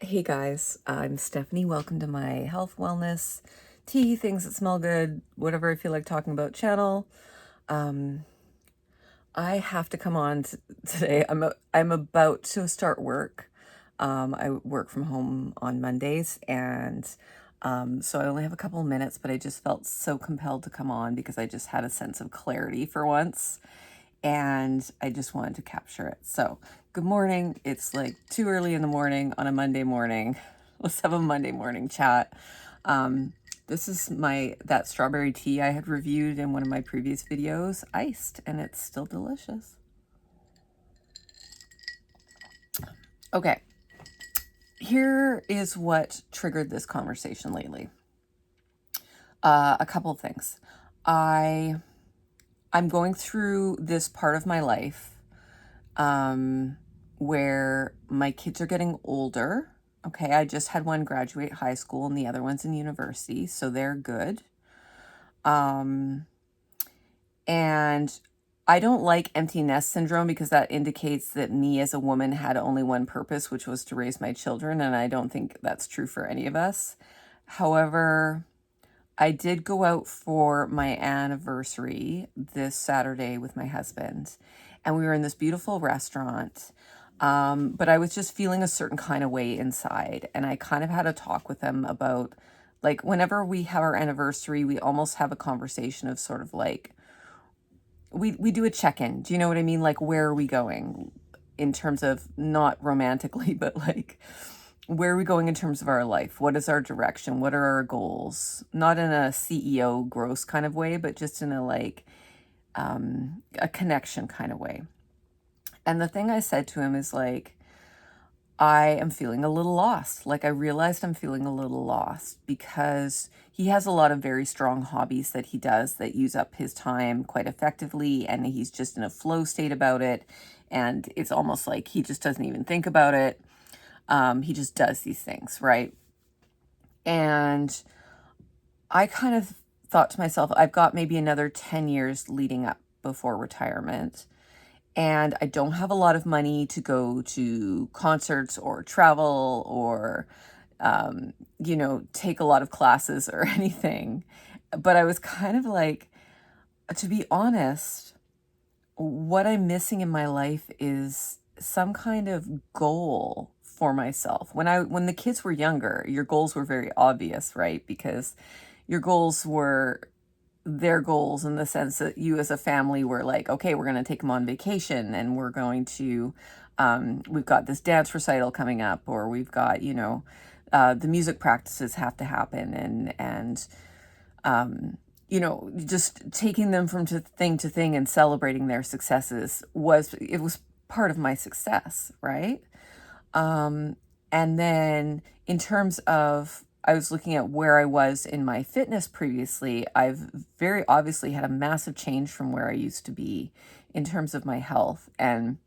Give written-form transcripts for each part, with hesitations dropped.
Hey guys, I'm Stephanie. Welcome to my health, wellness, tea, things that smell good, whatever I feel like talking about channel. I have to come on today. I'm about to start work. I work from home on Mondays, and so I only have a couple of minutes, but I just felt so compelled to come on because I just had a sense of clarity for once, and I just wanted to capture it. So, good morning. It's like too early in the morning on a Monday morning. Let's have a Monday morning chat. This is that strawberry tea I had reviewed in one of my previous videos, iced, and it's still delicious. Okay, here is what triggered this conversation lately. A couple of things. I'm going through this part of my life where my kids are getting older. Okay, I just had one graduate high school and the other one's in university, so they're good. And I don't like empty nest syndrome because that indicates that me as a woman had only one purpose, which was to raise my children, and I don't think that's true for any of us. However, I did go out for my anniversary this Saturday with my husband, and we were in this beautiful restaurant. But I was just feeling a certain kind of way inside, and I kind of had a talk with him about, like, whenever we have our anniversary, we almost have a conversation of sort of like, we do a check-in. Do you know what I mean? Like, where are we going in terms of, not romantically, but like, where are we going in terms of our life? What is our direction? What are our goals? Not in a CEO gross kind of way, but just in a like a connection kind of way. And the thing I said to him is like, I am feeling a little lost. Like, I realized I'm feeling a little lost because he has a lot of very strong hobbies that he does that use up his time quite effectively, and he's just in a flow state about it. And it's almost like he just doesn't even think about it. He just does these things, right? And I kind of thought to myself, I've got maybe another 10 years leading up before retirement. And I don't have a lot of money to go to concerts or travel or, take a lot of classes or anything. But I was kind of like, to be honest, what I'm missing in my life is some kind of goal for myself. When the kids were younger, your goals were very obvious, right? Because your goals were their goals in the sense that you as a family were like, okay, we're going to take them on vacation, and we're going to, we've got this dance recital coming up, or we've got, the music practices have to happen, and just taking them from thing to thing and celebrating their successes was part of my success, right? And then in terms of, I was looking at where I was in my fitness previously. I've very obviously had a massive change from where I used to be in terms of my health. And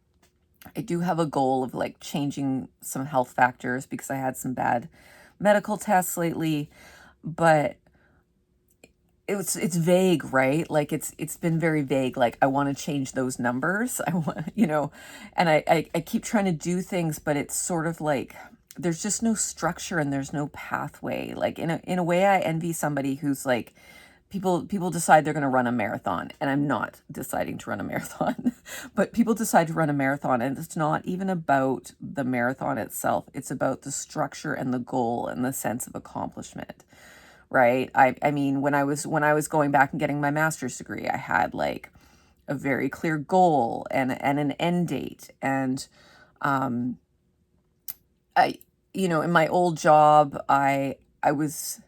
I do have a goal of like changing some health factors because I had some bad medical tests lately, but it's vague, right? Like it's been very vague. Like, I want to change those numbers. I want, and I keep trying to do things, but it's sort of like there's just no structure and there's no pathway. Like, in a way, I envy somebody who's like, people decide they're going to run a marathon, and I'm not deciding to run a marathon, but people decide to run a marathon, and it's not even about the marathon itself. It's about the structure and the goal and the sense of accomplishment. Right. I mean, when I was going back and getting my master's degree, I had like a very clear goal and an end date. And I, in my old job, I was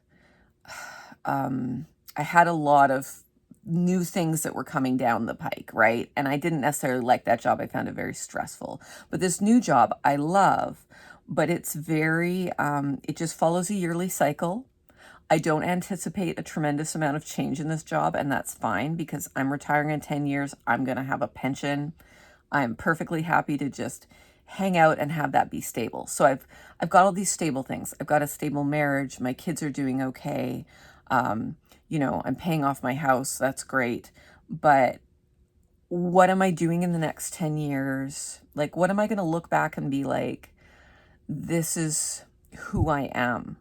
I had a lot of new things that were coming down the pike, right? And I didn't necessarily like that job. I found it very stressful. But this new job I love, but it's very it just follows a yearly cycle. I don't anticipate a tremendous amount of change in this job, and that's fine because I'm retiring in 10 years. I'm going to have a pension. I'm perfectly happy to just hang out and have that be stable. So I've got all these stable things. I've got a stable marriage. My kids are doing okay. I'm paying off my house. That's great. But what am I doing in the next 10 years? Like, what am I going to look back and be like, this is who I am.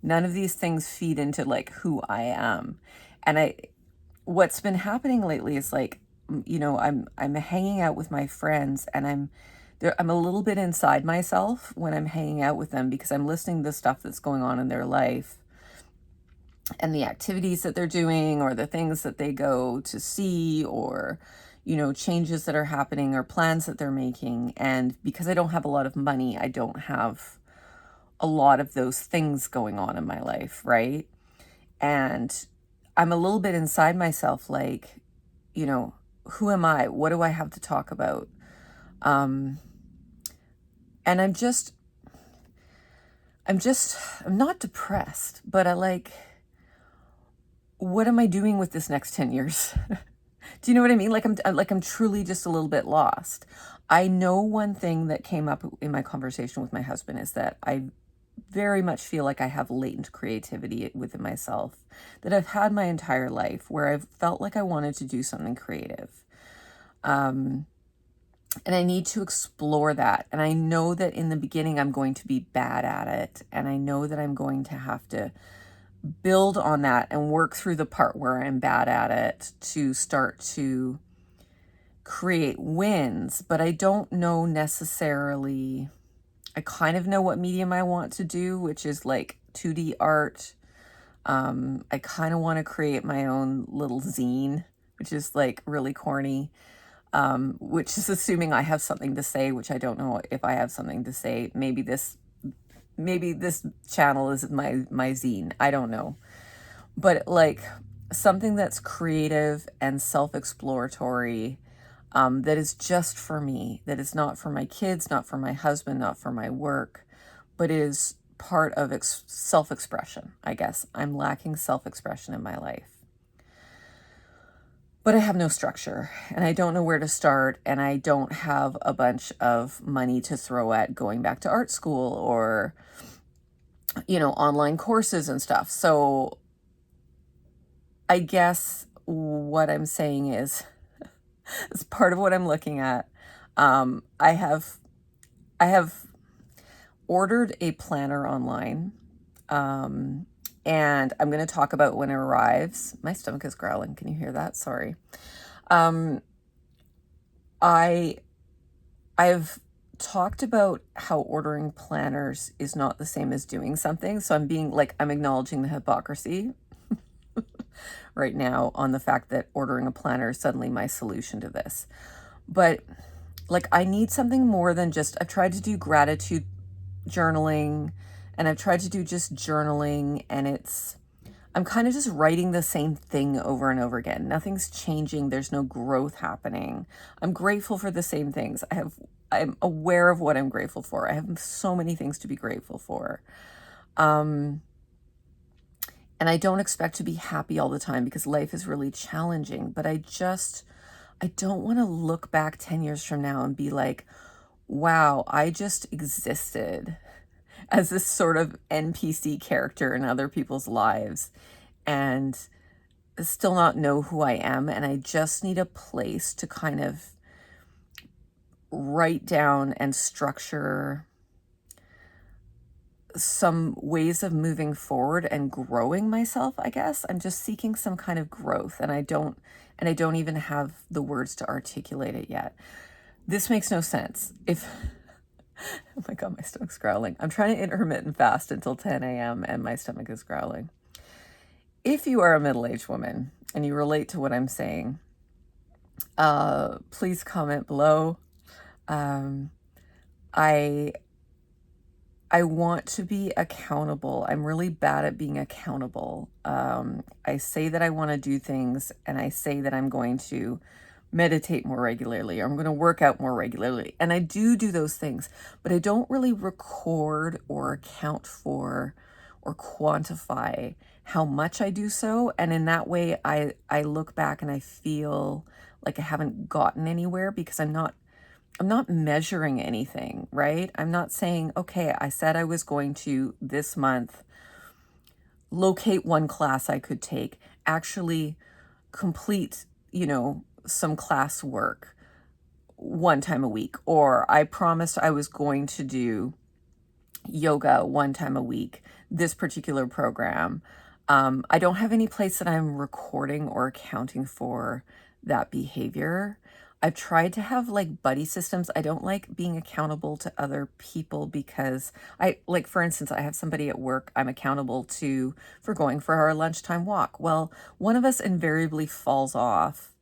None of these things feed into like who I am. And what's been happening lately is like, I'm hanging out with my friends, and I'm a little bit inside myself when I'm hanging out with them, because I'm listening to stuff that's going on in their life and the activities that they're doing, or the things that they go to see, or changes that are happening, or plans that they're making. And because I don't have a lot of money, I don't have a lot of those things going on in my life, right? And I'm a little bit inside myself, like, who am I? What do I have to talk about? And I'm not depressed, but what am I doing with this next 10 years? Do you know what I mean? I'm truly just a little bit lost. I know one thing that came up in my conversation with my husband is that I very much feel like I have latent creativity within myself that I've had my entire life, where I've felt like I wanted to do something creative. And I need to explore that. And I know that in the beginning, I'm going to be bad at it. And I know that I'm going to have to build on that and work through the part where I'm bad at it to start to create wins. But I don't know necessarily. I kind of know what medium I want to do, which is like 2D art. I kind of want to create my own little zine, which is like really corny, which is assuming I have something to say, which I don't know if I have something to say. Maybe this channel is my zine. I don't know. But like something that's creative and self-exploratory, that is just for me, that is not for my kids, not for my husband, not for my work, but is part of self-expression, I guess. I'm lacking self-expression in my life. But I have no structure, and I don't know where to start, and I don't have a bunch of money to throw at going back to art school or, online courses and stuff. So I guess what I'm saying is, it's part of what I'm looking at. I have ordered a planner online, and I'm going to talk about when it arrives. My stomach is growling. Can you hear that? Sorry. I've talked about how ordering planners is not the same as doing something. So I'm acknowledging the hypocrisy right now on the fact that ordering a planner is suddenly my solution to this. But I need something more than just, I've tried to do gratitude journaling, and I've tried to do just journaling, and I'm kind of just writing the same thing over and over again. Nothing's changing. There's no growth happening. I'm grateful for the same things. I'm aware of what I'm grateful for. I have so many things to be grateful for. And I don't expect to be happy all the time, because life is really challenging, but I don't want to look back 10 years from now and be like, wow, I just existed as this sort of NPC character in other people's lives and still not know who I am. And I just need a place to kind of write down and structure some ways of moving forward and growing myself, I guess. I'm just seeking some kind of growth, and I don't even have the words to articulate it yet. This makes no sense. Oh my God, my stomach's growling. I'm trying to intermittent fast until 10 a.m. and my stomach is growling. If you are a middle-aged woman and you relate to what I'm saying, please comment below. I want to be accountable. I'm really bad at being accountable. I say that I want to do things, and I say that I'm going to meditate more regularly, or I'm going to work out more regularly. And I do those things, but I don't really record or account for or quantify how much I do so. And in that way, I look back and I feel like I haven't gotten anywhere, because I'm not measuring anything, right? I'm not saying, okay, I said I was going to this month locate one class I could take, actually complete, some class work one time a week, or I promised I was going to do, yoga 1 time a week, this particular program. I don't have any place that I'm recording or accounting for that behavior. I've tried to have like buddy systems. I don't like being accountable to other people because like, for instance, I have somebody at work I'm accountable to for going for our lunchtime walk. Well, one of us invariably falls off,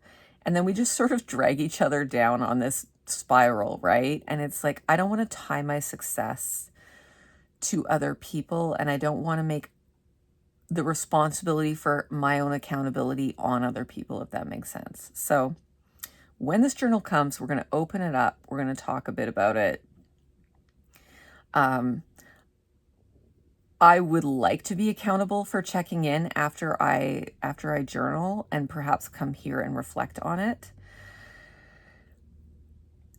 and then we just sort of drag each other down on this spiral, right? And it's like, I don't want to tie my success to other people, and I don't want to make the responsibility for my own accountability on other people, if that makes sense. So when this journal comes, we're going to open it up. We're going to talk a bit about it. I would like to be accountable for checking in after I journal and perhaps come here and reflect on it.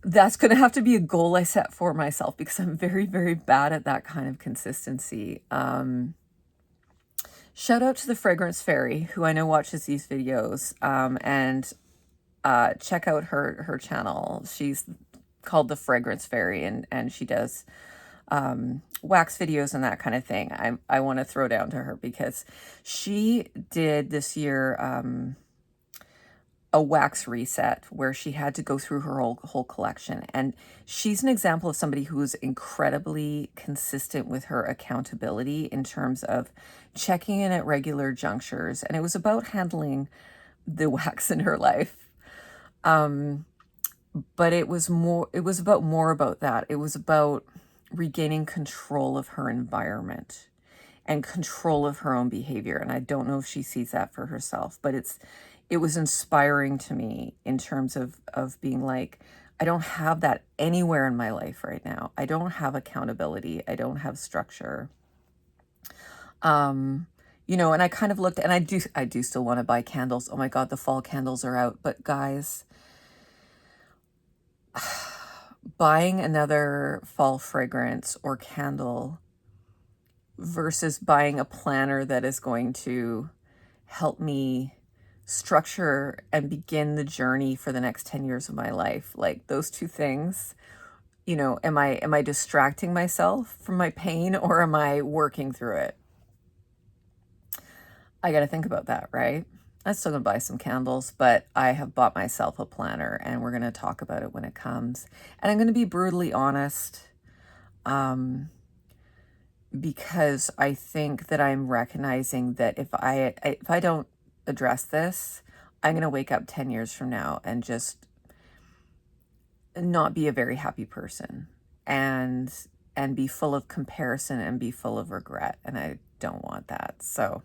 That's going to have to be a goal I set for myself because I'm very, very bad at that kind of consistency. Shout out to the Fragrance Fairy, who I know watches these videos, and check out her channel. She's called the Fragrance Fairy, and she does wax videos and that kind of thing. I want to throw down to her because she did this year a wax reset where she had to go through her whole collection. And she's an example of somebody who is incredibly consistent with her accountability in terms of checking in at regular junctures. And it was about handling the wax in her life. But it was more about that. It was about regaining control of her environment and control of her own behavior. And I don't know if she sees that for herself, but it was inspiring to me in terms of being like, I don't have that anywhere in my life right now. I don't have accountability. I don't have structure. You know, and I kind of looked, and I do still want to buy candles. Oh my God, the fall candles are out. But guys, buying another fall fragrance or candle versus buying a planner that is going to help me structure and begin the journey for the next 10 years of my life. Like those two things, you know, am I distracting myself from my pain, or am I working through it? I got to think about that, right? I'm still going to buy some candles, but I have bought myself a planner, and we're going to talk about it when it comes. And I'm going to be brutally honest, because I think that I'm recognizing that if I don't address this, I'm going to wake up 10 years from now and just not be a very happy person, and be full of comparison and be full of regret. And I don't want that. So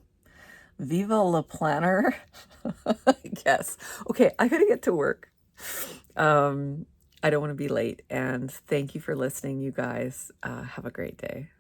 viva la planner, I guess. Okay, I gotta get to work. I don't want to be late. And thank you for listening, you guys. Have a great day.